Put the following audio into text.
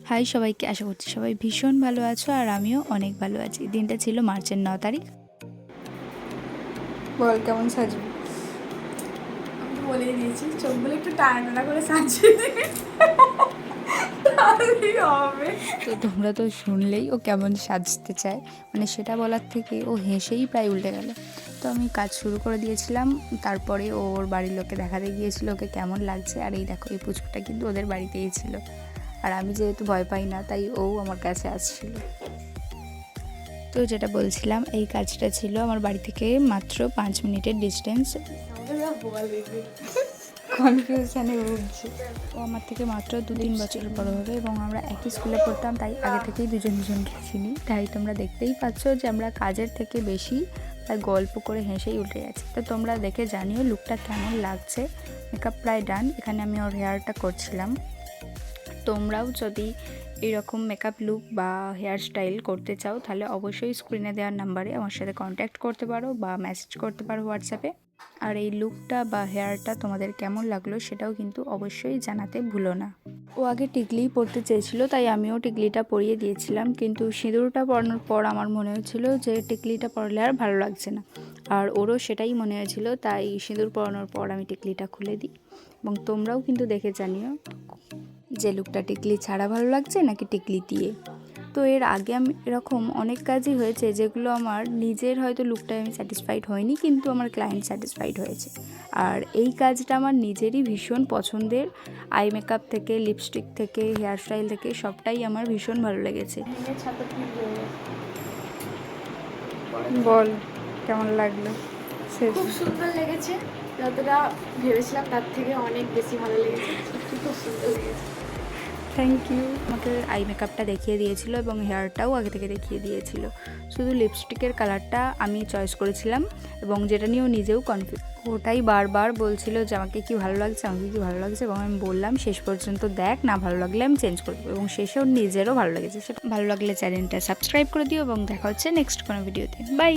High সবাইকে, আশা করছি সবাই ভীষণ ভালো আছো আর আমিও অনেক ভালো আছি। দিনটা ছিল মার্চের 9 তারিখ। বল কেমন সাজবি? আমি তো বলেই দিয়েছি, চোখগুলো একটু টানা করে সাজিয়ে দিবি, তাহলেই হবে। তো তোমরা তো শুনলেই ও কেমন সাজতে চায়, মানে সেটা বলার থেকে ও হেসেই প্রায় উল্টে গেল। তো আমি কাজ শুরু করে দিয়েছিলাম, তারপরে ওর বাড়ির লোককে দেখাতে গিয়েছিল ওকে কেমন লাগছে। আর এই দেখো, এই পুচকুটা কিন্তু ওদের বাড়িতেই ছিল, আর আমি যেহেতু ভয় পাই না তাই ও আমার কাছে আসছিল। তো যেটা বলছিলাম, এই কাজটা ছিল আমার বাড়ি থেকে মাত্র 5 মিনিটের ডিস্টেন্স। কনফিউশনে ভুগছি। ও আমার থেকে মাত্র 2-3 বছর বড় হবে এবং আমরা একই স্কুলে পড়তাম, তাই আগে থেকেই দুজনকে চিনি। তাই তোমরা দেখতেই পাচ্ছ যে আমরা কাজের থেকে বেশি তাই গল্প করে হেসেই উঠে যাচ্ছি। তো তোমরা দেখে জানিও লুকটা কেমন লাগছে। মেকআপ প্রায় ডান। এখানে আমি ওর হেয়ারটা করছিলাম। তোমরাও যদি এরকম মেকআপ লুক বা হেয়ার স্টাইল করতে চাও তাহলে অবশ্যই স্ক্রিনে দেওয়ার নাম্বারে আমার সাথে কন্ট্যাক্ট করতে পারো বা মেসেজ করতে পারো হোয়াটসঅ্যাপে। আর এই লুকটা বা হেয়ারটা তোমাদের কেমন লাগলো সেটাও কিন্তু অবশ্যই জানাতে ভুলো না। ও আগে টিকলিই পরতে চেয়েছিল, তাই আমিও টিকলিটা পরিয়ে দিয়েছিলাম, কিন্তু সিঁদুরটা পরানোর পর আমার মনে হয়েছিল যে টিকলিটা পরলে আর ভালো লাগছে না। আর ওরও সেটাই মনে হয়েছিল, তাই সিঁদুর পরানোর পর আমি টিকলিটা খুলে দিই। এবং তোমরাও কিন্তু দেখে জানিও যে লুকটা টিকলি ছাড়া ভালো লাগছে নাকি টিকলি দিয়ে। তো এর আগে আমি এরকম অনেক কাজই হয়েছে যেগুলো আমার নিজের হয়তো লুকটায় আমি স্যাটিসফাইড হয়নি, কিন্তু আমার ক্লায়েন্ট স্যাটিসফাইড হয়েছে। আর এই কাজটা আমার নিজেরই ভীষণ পছন্দের। আই মেকআপ থেকে, লিপস্টিক থেকে, হেয়ার স্টাইল থেকে সবটাই আমার ভীষণ ভালো লেগেছে। বল কেমন লাগলো? খুব সুন্দর লেগেছে, যতটা ভেবেছিলাম তার থেকে অনেক বেশি ভালো লেগেছে। সত্যি খুব সুন্দর লেগেছে। Thank you. আমাকে আই মেকআপটা দেখিয়ে দিয়েছিল এবং হেয়ারটাও আগে থেকে দেখিয়ে দিয়েছিল। শুধু লিপস্টিকের কালারটা আমি চয়েস করেছিলাম এবং যেটা নিয়ে ও নিজেও কনফিউজ। ওটাই বারবার বলছিল যে আমাকে কি ভালো লাগছে, আমাকে কি ভালো লাগছে, এবং আমি বললাম শেষ পর্যন্ত দেখ, না ভালো লাগলে আমি চেঞ্জ করে দেবো। এবং শেষে ওর নিজেরও ভালো লেগেছে। সেটা ভালো লাগলে চ্যানেলটা সাবস্ক্রাইব করে দিও এবং দেখা হচ্ছে নেক্সট কোনো ভিডিওতে। বাই।